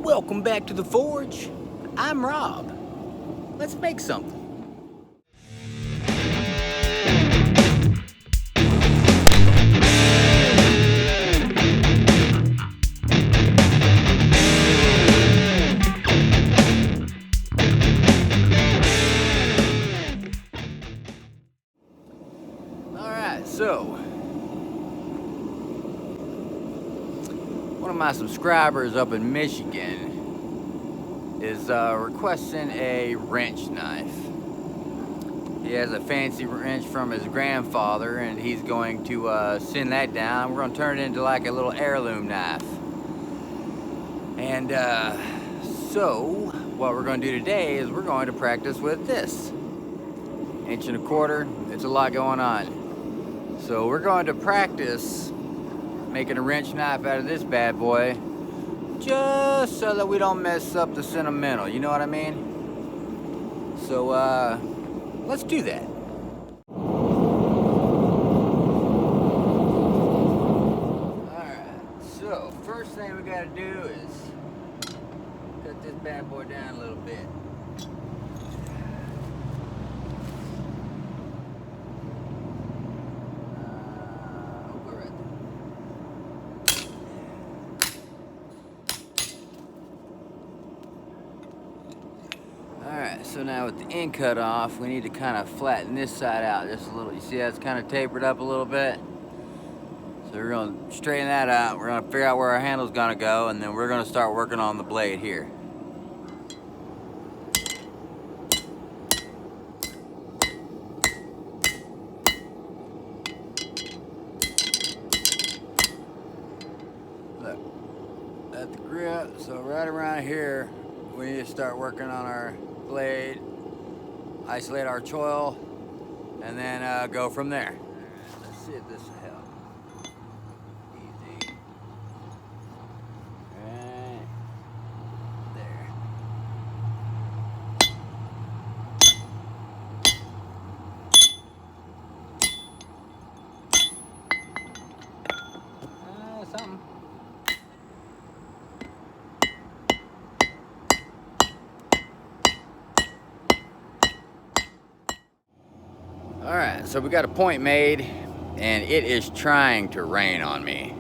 Welcome back to the Forge. I'm Rob. Let's make something. Alright, so one of my subscribers up in Michigan is requesting a wrench knife. He has a fancy wrench from his grandfather and he's going to send that down. We're going to turn it into like a little heirloom knife. And so what we're going to do today is we're going to practice with this. 1.25 inches. It's a lot going on. So we're going to practice making a wrench knife out of this bad boy, just so that we don't mess up the sentimental, you know what I mean? So let's do that. Alright, so first thing we gotta do is cut this bad boy down a little bit. Alright, so now with the end cut off, we need to kind of flatten this side out just a little. You see how it's kind of tapered up a little bit? So we're going to straighten that out. We're going to figure out where our handle's going to go, and then we're going to start working on the blade here. Look, at the grip, so right around here, we need to start working on our blade, isolate our choil, and then go from there. Let's see if this will help. Easy. Right there. Something. Alright, so we got a point made, and it is trying to rain on me.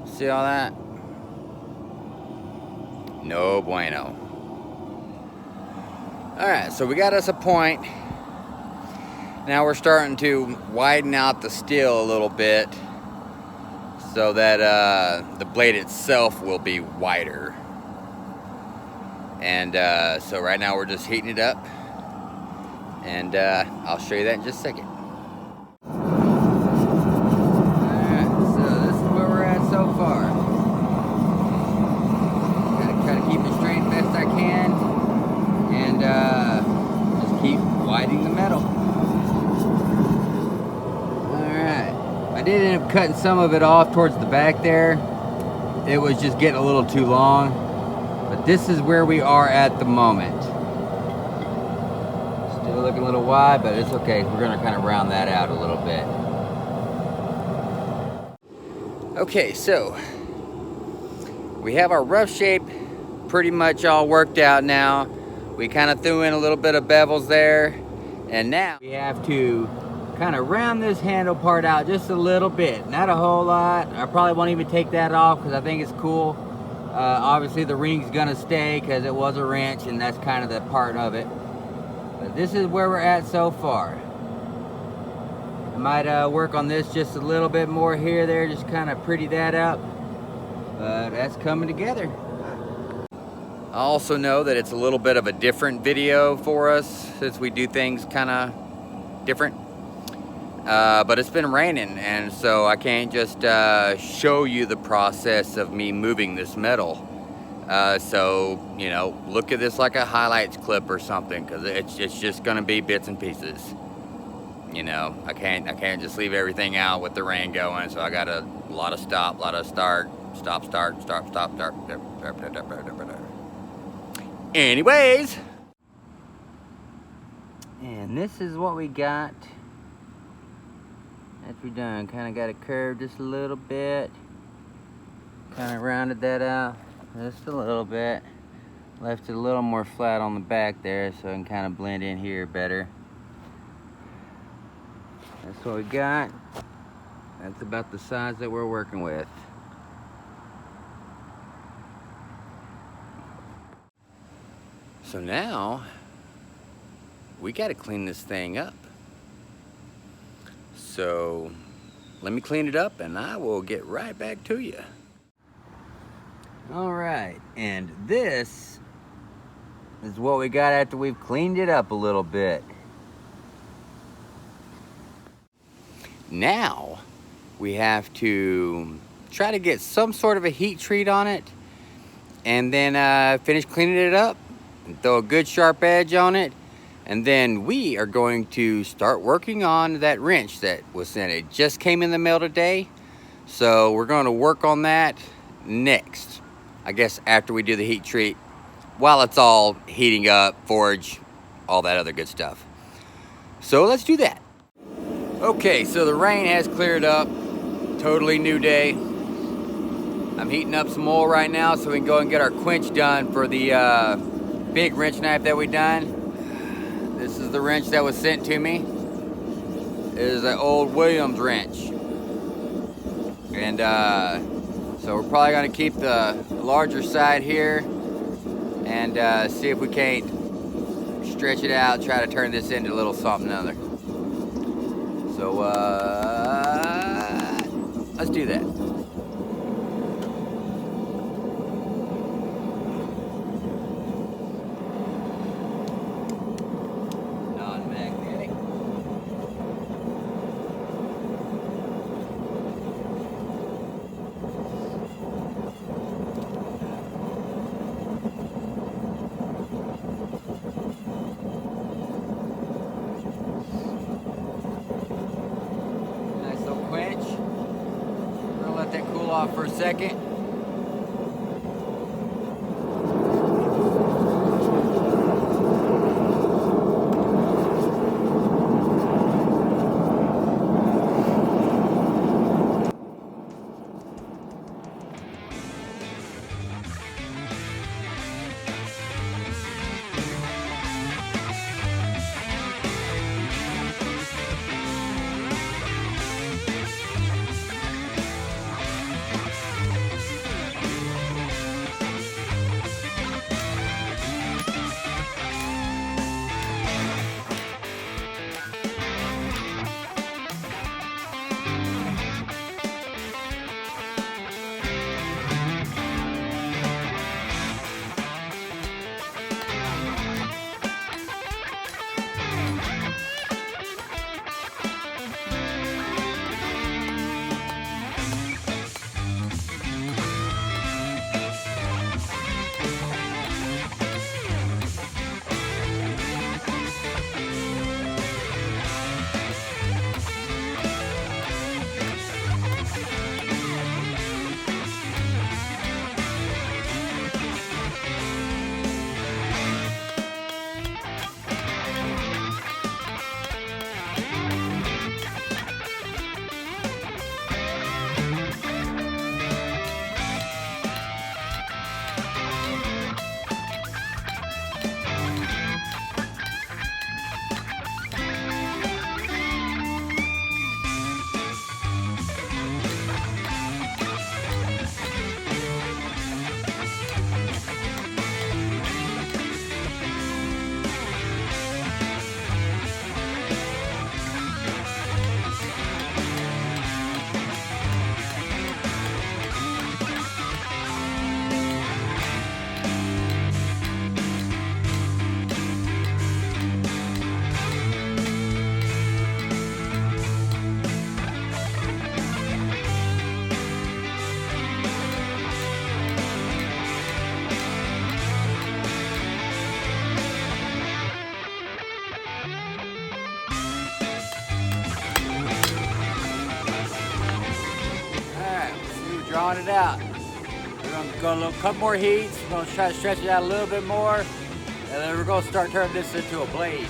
See all that? No bueno. Alright, so we got us a point. Now we're starting to widen out the steel a little bit so that the blade itself will be wider. And so right now we're just heating it up. And I'll show you that in just a second. Alright, so this is where we're at so far. Gotta try to keep it straight as best I can. And just keep widening the metal. Alright. I did end up cutting some of it off towards the back there. It was just getting a little too long. But this is where we are at the moment. Still looking a little wide, but it's okay. We're gonna kind of round that out a little bit. Okay, so we have our rough shape pretty much all worked out now. We kind of threw in a little bit of bevels there, and now we have to kind of round this handle part out just a little bit, not a whole lot. I probably won't even take that off because I think it's cool. Obviously the ring's gonna stay because it was a wrench, and that's kind of the part of it. But this is where we're at so far. I might work on this just a little bit more here, there, just kind of pretty that up. But that's coming together. I also know that it's a little bit of a different video for us since we do things kind of different. But it's been raining, and so I can't just show you the process of me moving this metal. So, you know, look at this like a highlights clip or something, because it's just gonna be bits and pieces. You know, I can't just leave everything out with the rain going, so I got a lot of stop, a lot of start, stop, start, start, stop, start. Anyways, and this is what we got. After we're done, kind of got it curved just a little bit. Kind of rounded that out. Just a little bit. Left it a little more flat on the back there so it can kind of blend in here better. That's what we got. That's about the size that we're working with. So now we got to clean this thing up. So let me clean it up and I will get right back to you. All right, and this is what we got after we've cleaned it up a little bit. Now we have to try to get some sort of a heat treat on it and then finish cleaning it up and throw a good sharp edge on it. And then we are going to start working on that wrench that was sent. It just came in the mail today. So we're going to work on that next. I guess after we do the heat treat, while it's all heating up, forge, all that other good stuff. So let's do that. Okay, so the rain has cleared up. Totally new day. I'm heating up some oil right now so we can go and get our quench done for the big wrench knife that we done. This is the wrench that was sent to me. It is an old Williams wrench. And so we're probably gonna keep the larger side here and see if we can't stretch it out, try to turn this into a little something other. So let's do that. Non-magnetic. Nice little quench. We're gonna let that cool off for a second. Drawing it out. We're going to go a couple more heats. We're going to try to stretch it out a little bit more. And then we're going to start turning this into a blade.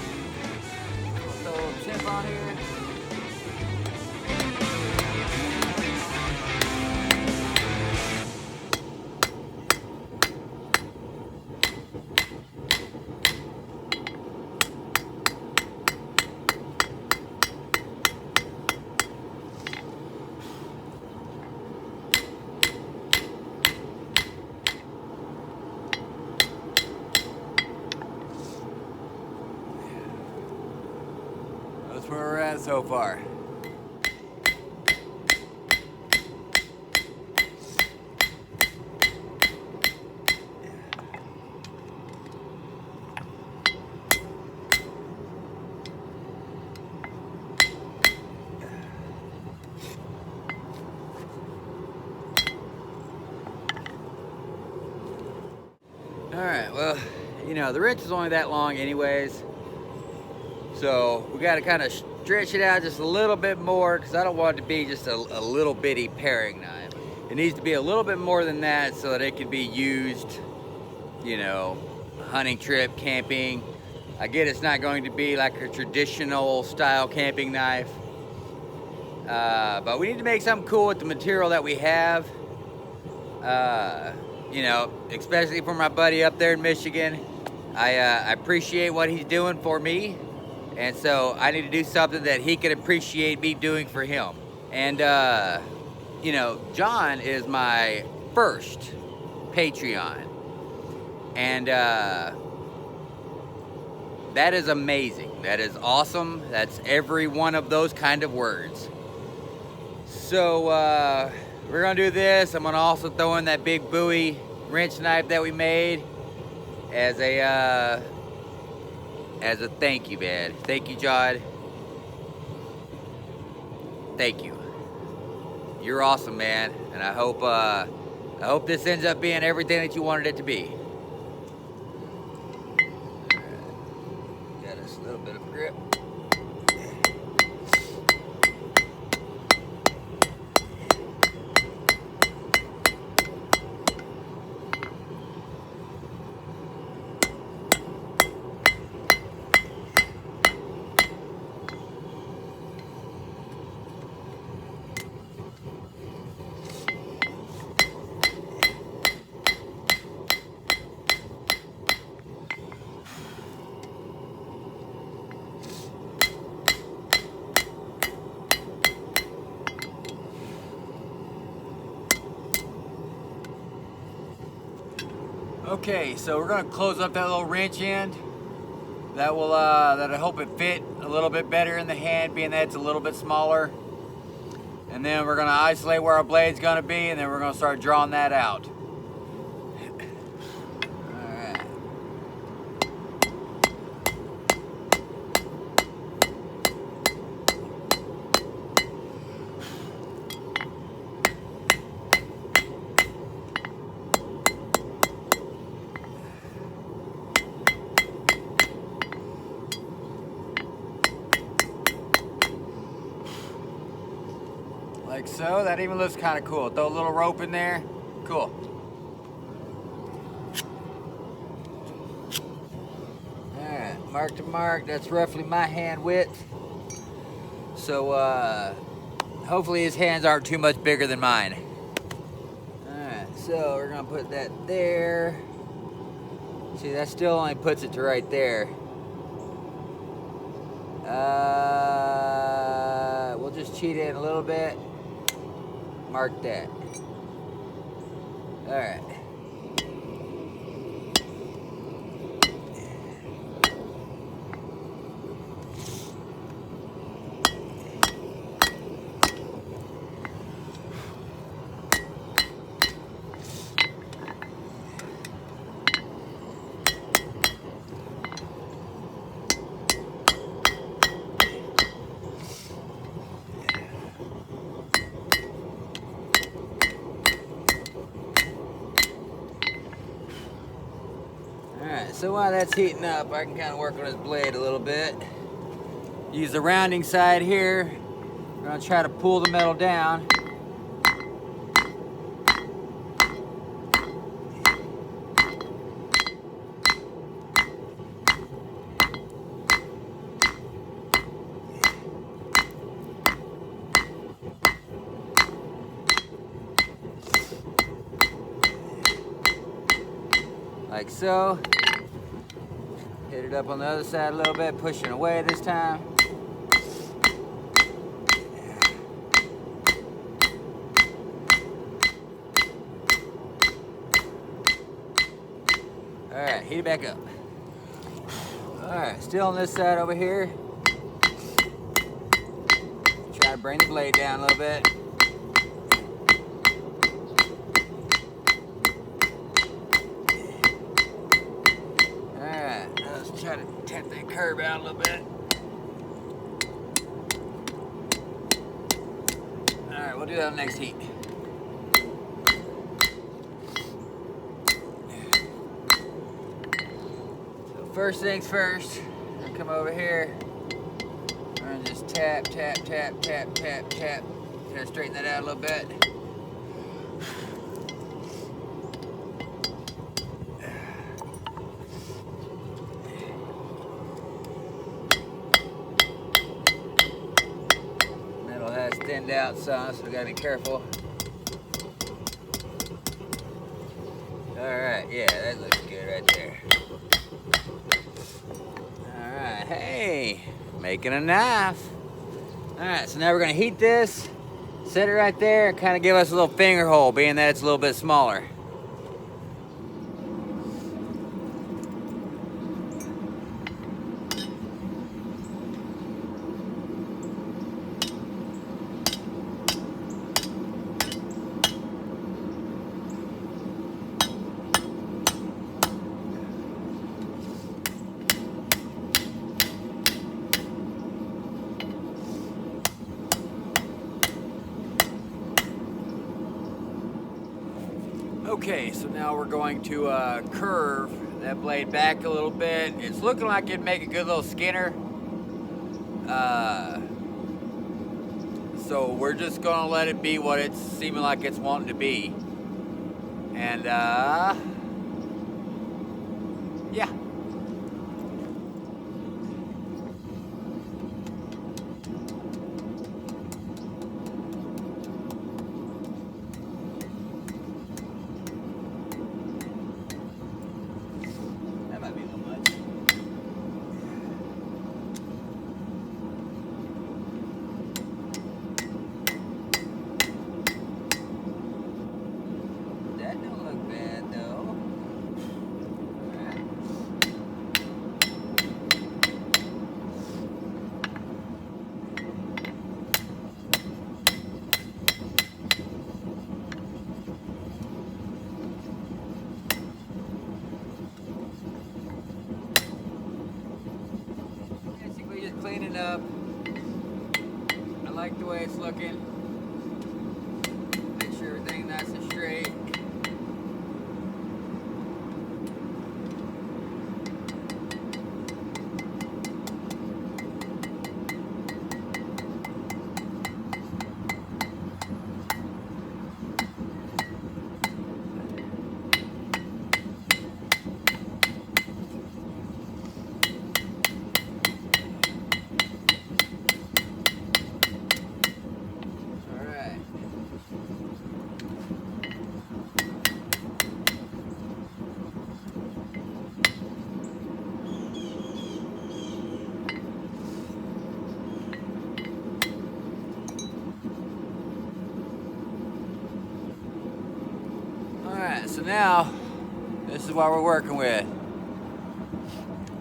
Throw a little tip on here. so far. Alright, well, you know, the wrench is only that long anyways. So we got to kind of stretch it out just a little bit more because I don't want it to be just a little bitty paring knife. It needs to be a little bit more than that so that it can be used, you know, hunting trip, camping. I get it's not going to be like a traditional style camping knife. But we need to make something cool with the material that we have. You know, especially for my buddy up there in Michigan. I appreciate what he's doing for me. And so I need to do something that he can appreciate me doing for him. And, you know, John is my first Patreon. And that is amazing. That is awesome. That's every one of those kind of words. So we're going to do this. I'm going to also throw in that big Bowie wrench knife that we made as a thank you, man. Thank you, John. Thank you. You're awesome, man. And I hope this ends up being everything that you wanted it to be. Got us a little bit of grip. Okay, so we're gonna close up that little wrench end. That'll help it fit a little bit better in the hand, being that it's a little bit smaller. And then we're gonna isolate where our blade's gonna be, and then we're gonna start drawing that out. Like so. That even looks kind of cool. Throw a little rope in there. Cool. Alright, mark to mark. That's roughly my hand width. So hopefully his hands aren't too much bigger than mine. Alright, so we're gonna put that there. See, that still only puts it to right there. We'll just cheat it a little bit. Mark that. Alright. So while that's heating up, I can kind of work on his blade a little bit. Use the rounding side here. I'm going to try to pull the metal down. Like so. Hit it up on the other side a little bit, pushing away this time. Alright, heat it back up. Alright, still on this side over here. Gotta bring the blade down a little bit. Alright, let's try to tap that curve out a little bit. Alright, we'll do that on the next heat. So first things first, I'm gonna come over here. I'm gonna just tap, tap, tap, tap, tap, tap. Try to straighten that out a little bit. Metal has thinned out some, so we gotta be careful. Alright, yeah, that looks good right there. Alright, hey, making a knife. Alright, so now we're gonna heat this, set it right there, and kind of give us a little finger hole, being that it's a little bit smaller. Okay, so now we're going to curve that blade back a little bit. It's looking like it'd make a good little skinner. So we're just gonna let it be what it's seeming like it's wanting to be. And yeah. That might be a little much. That don't look bad though. Basically just cleaning up. I like the way it's looking. Make sure everything's nice and straight. Alright, so now this is what we're working with.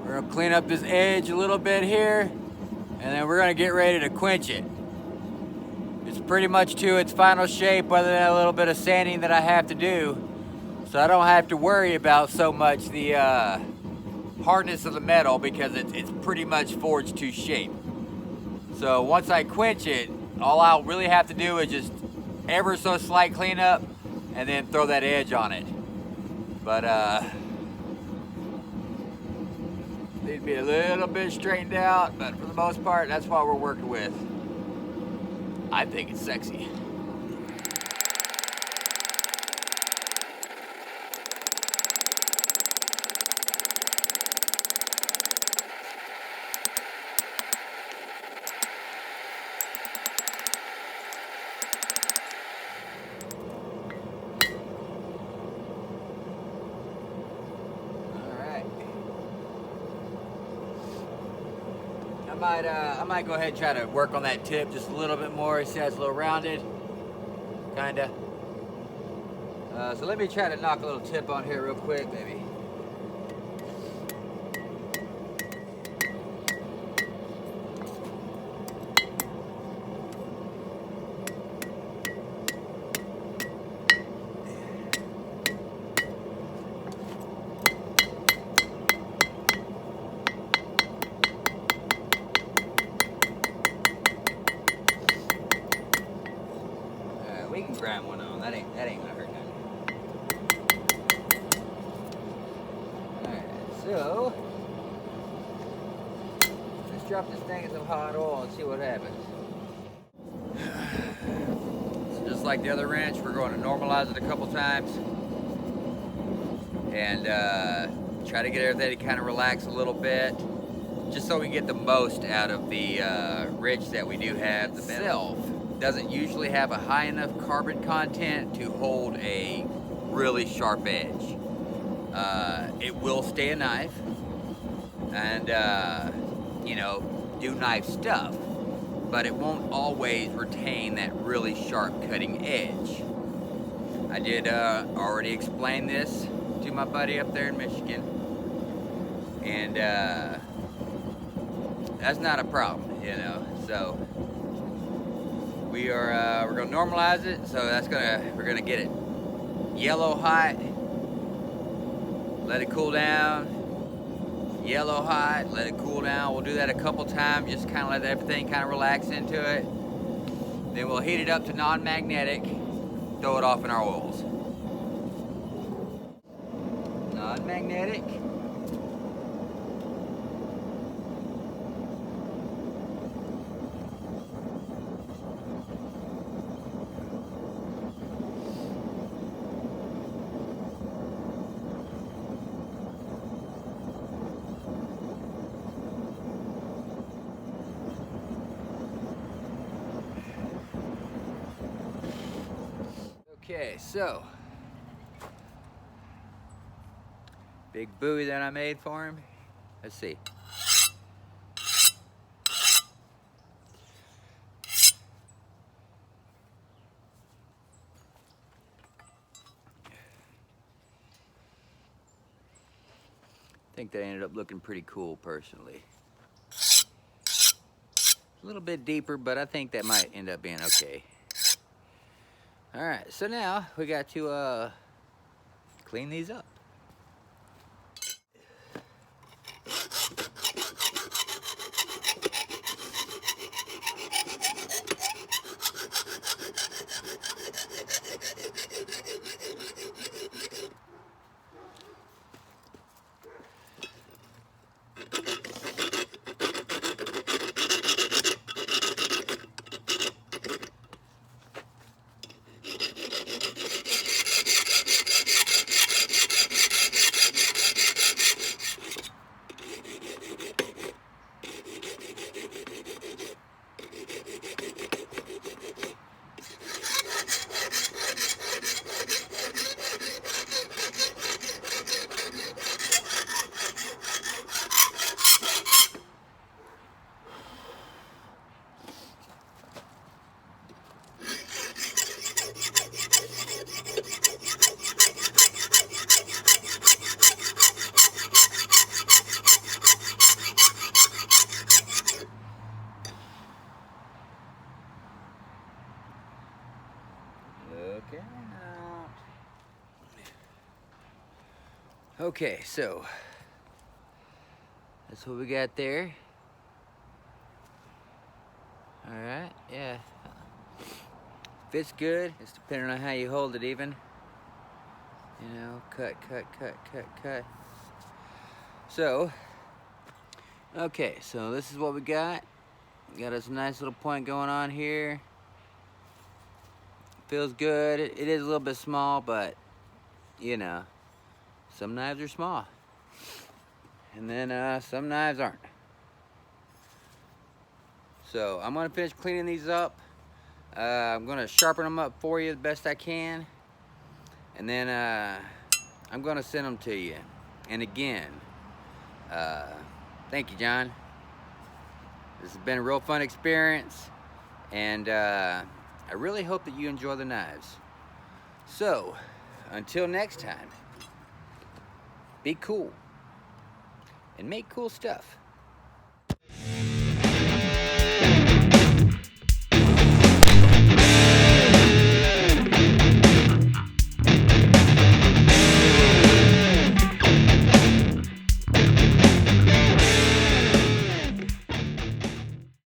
We're gonna clean up this edge a little bit here, and then we're gonna get ready to quench it. It's pretty much to its final shape, other than a little bit of sanding that I have to do, so I don't have to worry about so much the hardness of the metal, because it's pretty much forged to shape. So once I quench it, all I'll really have to do is just ever so slight cleanup, and then throw that edge on it. But need to be a little bit straightened out, but for the most part, that's what we're working with. I think it's sexy. I might go ahead and try to work on that tip just a little bit more. See how it's a little rounded, kinda. So let me try to knock a little tip on here real quick, maybe. So, let's drop this thing in some hot oil and see what happens. So just like the other wrench, we're going to normalize it a couple times and try to get everything to kind of relax a little bit, just so we get the most out of the ridge that we do have. The itself doesn't usually have a high enough carbon content to hold a really sharp edge. It will stay a knife and you know, do knife stuff, but it won't always retain that really sharp cutting edge. I did already explain this to my buddy up there in Michigan, and that's not a problem, you know. So we're gonna normalize it. So we're gonna get it yellow hot, let it cool down. Yellow hot, let it cool down. We'll do that a couple times, just kind of let everything kind of relax into it. Then we'll heat it up to non-magnetic, throw it off in our oils. Non-magnetic. Okay, so big Bowie that I made for him. Let's see. I think that ended up looking pretty cool personally. A little bit deeper, but I think that might end up being okay. All right, so now we got to clean these up. Look out. Okay, so that's what we got there. All right, yeah. Fits good. It's depending on how you hold it even. You know, cut, cut, cut, cut, cut. So, okay, so this is what we got. We got us a nice little point going on here. Feels good. It is a little bit small, but you know, some knives are small. And then some knives aren't. So I'm gonna finish cleaning these up. I'm gonna sharpen them up for you the best I can. And then I'm gonna send them to you. And again, thank you, John. This has been a real fun experience. And I really hope that you enjoy the knives. So, until next time, be cool and make cool stuff.